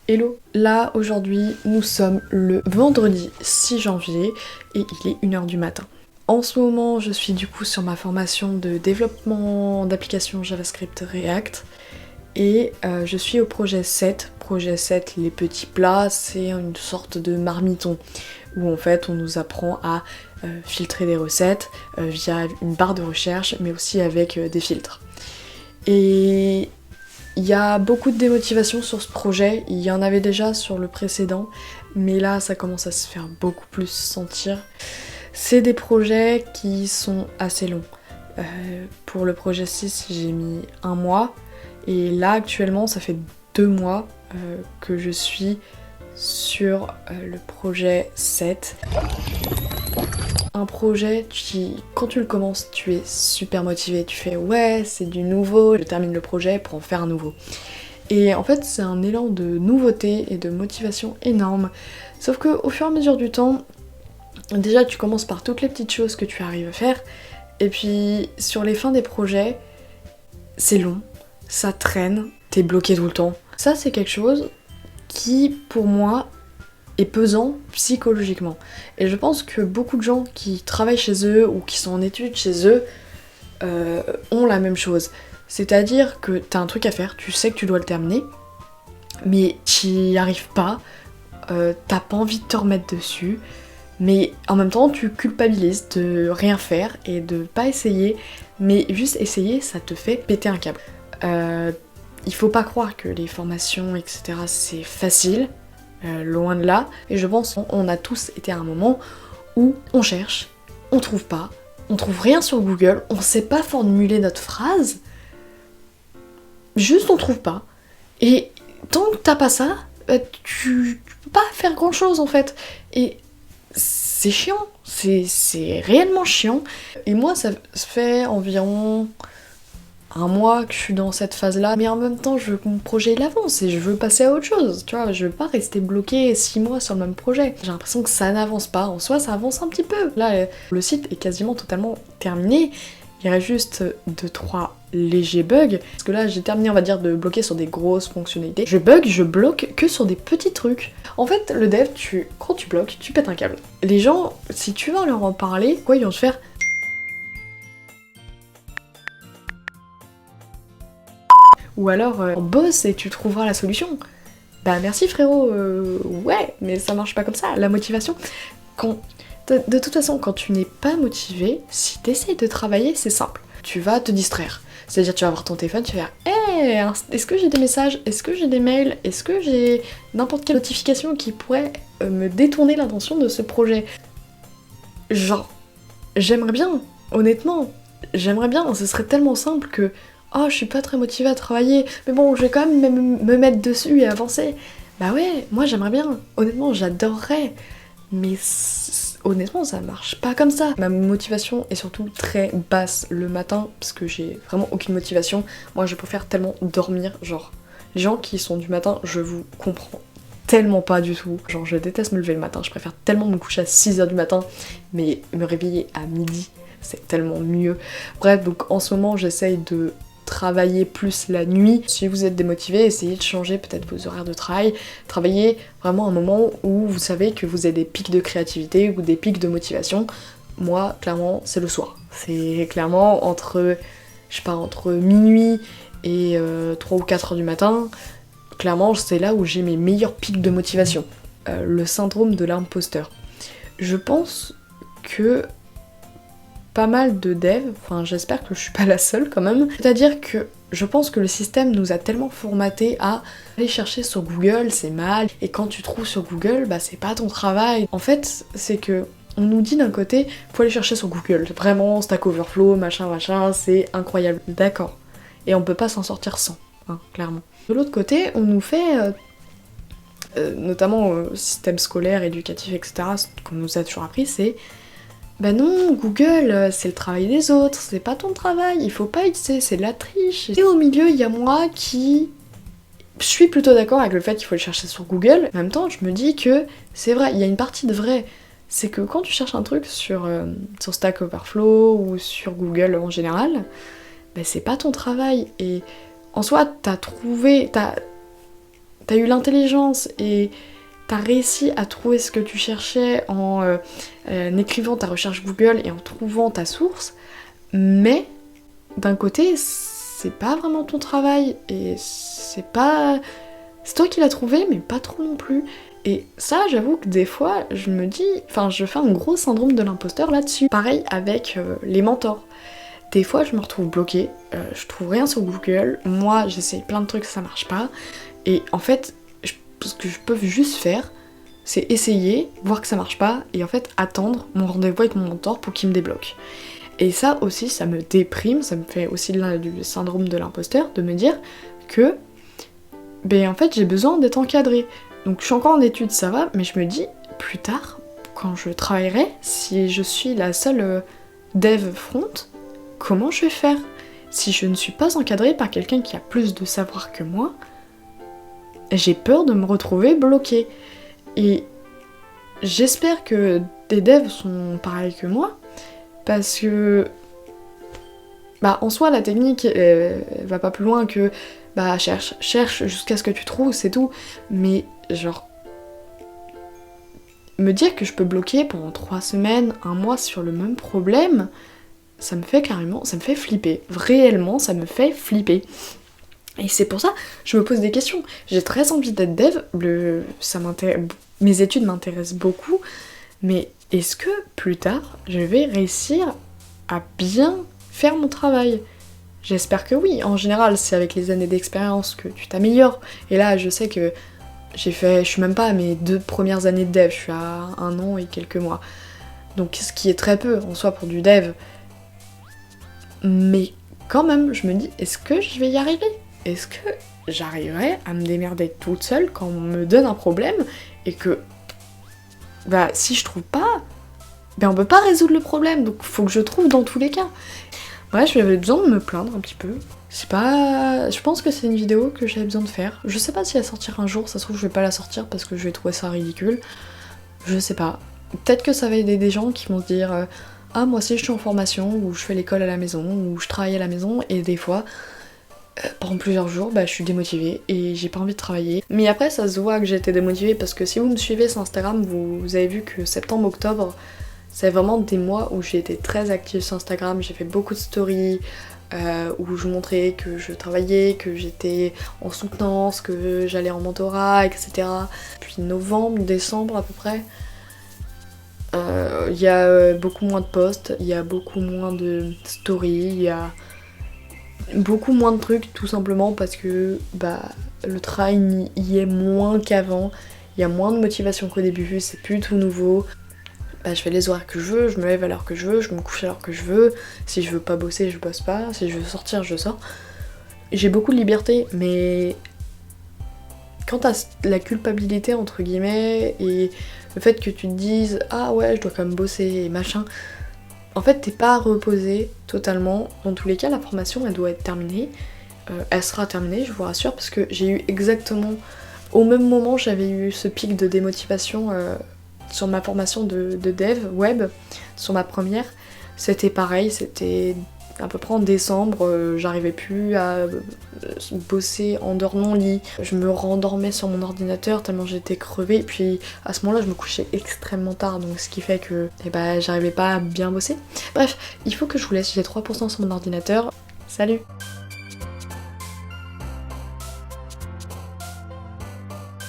Hello. Là aujourd'hui nous sommes le vendredi 6 janvier et il est 1h du matin. En ce moment je suis du coup sur ma formation de développement d'applications JavaScript React et je suis au projet 7. Projet 7, les petits plats, c'est une sorte de marmiton où en fait on nous apprend à filtrer des recettes via une barre de recherche mais aussi avec des filtres. Et il y a beaucoup de démotivation sur ce projet, il y en avait déjà sur le précédent, mais là ça commence à se faire beaucoup plus sentir. C'est des projets qui sont assez longs. Pour le projet 6, j'ai mis 1 mois, et là actuellement ça fait 2 mois que je suis sur le projet 7. Un projet qui, quand tu le commences, tu es super motivé, tu fais ouais c'est du nouveau, je termine le projet pour en faire un nouveau. Et en fait c'est un élan de nouveauté et de motivation énorme, sauf que au fur et à mesure du temps, déjà tu commences par toutes les petites choses que tu arrives à faire, et puis sur les fins des projets, c'est long, ça traîne, t'es bloqué tout le temps. Ça c'est quelque chose qui pour moi est pesant psychologiquement. Et je pense que beaucoup de gens qui travaillent chez eux ou qui sont en études chez eux ont la même chose. C'est-à-dire que t'as un truc à faire, tu sais que tu dois le terminer, mais t'y arrives pas, t'as pas envie de te remettre dessus, mais en même temps tu culpabilises de rien faire et de pas essayer, mais juste essayer ça te fait péter un câble. Il faut pas croire que les formations etc c'est facile. Loin de là, et je pense qu'on a tous été à un moment où on cherche, on trouve pas, on trouve rien sur Google, on sait pas formuler notre phrase, juste on trouve pas, et tant que t'as pas ça, tu peux pas faire grand chose en fait, et c'est chiant, c'est réellement chiant, et moi ça fait environ 1 mois que je suis dans cette phase-là, mais en même temps, je veux que mon projet il avance et je veux passer à autre chose, tu vois, je veux pas rester bloquée 6 mois sur le même projet. J'ai l'impression que ça n'avance pas, en soi ça avance un petit peu. Là, le site est quasiment totalement terminé, il reste juste 2-3 légers bugs, parce que là j'ai terminé on va dire de bloquer sur des grosses fonctionnalités. Je bloque que sur des petits trucs. En fait, le dev, quand tu bloques, tu pètes un câble. Les gens, si tu vas leur en parler, quoi, ils vont te faire... Ou alors, on bosse et tu trouveras la solution. Bah merci frérot, ouais, mais ça marche pas comme ça, la motivation. De toute façon, quand tu n'es pas motivé, si t'essayes de travailler, c'est simple. Tu vas te distraire. C'est-à-dire tu vas voir ton téléphone, tu vas faire hey, est-ce que j'ai des messages? Est-ce que j'ai des mails? Est-ce que j'ai n'importe quelle notification qui pourrait me détourner l'attention de ce projet? Genre, j'aimerais bien, honnêtement, j'aimerais bien, ce serait tellement simple que oh, je suis pas très motivée à travailler, mais bon, je vais quand même me mettre dessus et avancer. Bah ouais, moi j'aimerais bien, honnêtement, j'adorerais, mais honnêtement, ça marche pas comme ça. Ma motivation est surtout très basse le matin, parce que j'ai vraiment aucune motivation. Moi, je préfère tellement dormir, genre, les gens qui sont du matin, je vous comprends tellement pas du tout. Genre, je déteste me lever le matin, je préfère tellement me coucher à 6h du matin, mais me réveiller à midi, c'est tellement mieux. Bref, donc en ce moment, j'essaye de travailler plus la nuit. Si vous êtes démotivé, essayez de changer peut-être vos horaires de travail. Travaillez vraiment un moment où vous savez que vous avez des pics de créativité ou des pics de motivation. Moi, clairement, c'est le soir. C'est clairement entre minuit et 3 ou 4 heures du matin. Clairement, c'est là où j'ai mes meilleurs pics de motivation. Le syndrome de l'imposteur. Je pense que pas mal de devs, enfin j'espère que je suis pas la seule quand même, c'est-à-dire que je pense que le système nous a tellement formaté à aller chercher sur Google, c'est mal, et quand tu trouves sur Google, bah c'est pas ton travail. En fait, c'est que on nous dit d'un côté, faut aller chercher sur Google, vraiment, Stack Overflow, machin, c'est incroyable, d'accord. Et on peut pas s'en sortir sans, hein, clairement. De l'autre côté, on nous fait, notamment au système scolaire, éducatif, etc., ce qu'on nous a toujours appris, c'est bah non, Google, c'est le travail des autres, c'est pas ton travail, il faut pas utiliser, c'est de la triche. Et au milieu, il y a moi qui... Je suis plutôt d'accord avec le fait qu'il faut le chercher sur Google. En même temps, je me dis que c'est vrai, il y a une partie de vrai. C'est que quand tu cherches un truc sur Stack Overflow ou sur Google en général, bah c'est pas ton travail. Et en soi, t'as eu l'intelligence et t'as réussi à trouver ce que tu cherchais en écrivant ta recherche Google et en trouvant ta source, mais d'un côté, c'est pas vraiment ton travail et c'est toi qui l'as trouvé, mais pas trop non plus. Et ça, j'avoue que des fois, je me dis... Enfin, je fais un gros syndrome de l'imposteur là-dessus. Pareil avec les mentors. Des fois, je me retrouve bloquée, je trouve rien sur Google, moi, j'essaye plein de trucs, ça marche pas. Et en fait, ce que je peux juste faire, c'est essayer, voir que ça marche pas, et en fait, attendre mon rendez-vous avec mon mentor pour qu'il me débloque. Et ça aussi, ça me déprime, ça me fait aussi du syndrome de l'imposteur, de me dire que, ben en fait, j'ai besoin d'être encadrée. Donc je suis encore en études, ça va, mais je me dis, plus tard, quand je travaillerai, si je suis la seule dev front, comment je vais faire? Si je ne suis pas encadrée par quelqu'un qui a plus de savoir que moi, j'ai peur de me retrouver bloquée. Et j'espère que des devs sont pareils que moi, parce que bah en soi la technique elle va pas plus loin que bah cherche jusqu'à ce que tu trouves, c'est tout. Mais genre me dire que je peux bloquer pendant 3 semaines, 1 mois sur le même problème, ça me fait flipper. Réellement, ça me fait flipper. Et c'est pour ça que je me pose des questions. J'ai très envie d'être dev, mes études m'intéressent beaucoup, mais est-ce que plus tard, je vais réussir à bien faire mon travail? J'espère que oui. En général, c'est avec les années d'expérience que tu t'améliores. Et là, je sais que je suis même pas à mes 2 premières années de dev, je suis à 1 an et quelques mois. Donc ce qui est très peu en soi pour du dev. Mais quand même, je me dis, est-ce que je vais y arriver? Est-ce que j'arriverai à me démerder toute seule quand on me donne un problème et que, bah, si je trouve pas, ben on peut pas résoudre le problème, donc faut que je trouve dans tous les cas. Ouais, j'avais besoin de me plaindre un petit peu. Je pense que c'est une vidéo que j'avais besoin de faire. Je sais pas si elle sortira un jour, ça se trouve je vais pas la sortir parce que je vais trouver ça ridicule. Je sais pas. Peut-être que ça va aider des gens qui vont se dire ah, moi aussi je suis en formation, ou je fais l'école à la maison, ou je travaille à la maison, et des fois, pendant plusieurs jours, bah, je suis démotivée et j'ai pas envie de travailler. Mais après, ça se voit que j'ai été démotivée parce que si vous me suivez sur Instagram, vous avez vu que septembre-octobre, c'est vraiment des mois où j'ai été très active sur Instagram, j'ai fait beaucoup de stories, où je montrais que je travaillais, que j'étais en soutenance, que j'allais en mentorat, etc. Puis novembre, décembre à peu près, il y a beaucoup moins de posts, il y a beaucoup moins de stories, il y a beaucoup moins de trucs tout simplement parce que bah, le travail y est moins qu'avant, il y a moins de motivation qu'au début, c'est plus tout nouveau. Bah, je fais les horaires que je veux, je me lève à l'heure que je veux, je me couche à l'heure que je veux, si je veux pas bosser, je bosse pas, si je veux sortir, je sors. J'ai beaucoup de liberté, mais quand t'as la culpabilité entre guillemets et le fait que tu te dises ah ouais je dois quand même bosser et machin, en fait t'es pas reposé totalement. Dans tous les cas la formation elle doit être terminée, elle sera terminée je vous rassure, parce que j'ai eu exactement au même moment j'avais eu ce pic de démotivation sur ma formation de dev web, sur ma première. C'était pareil, c'était à peu près en décembre, j'arrivais plus à bosser en dehors de mon lit, je me rendormais sur mon ordinateur tellement j'étais crevée, et puis à ce moment-là je me couchais extrêmement tard, donc ce qui fait que j'arrivais pas à bien bosser. Bref, il faut que je vous laisse, j'ai 3% sur mon ordinateur. Salut!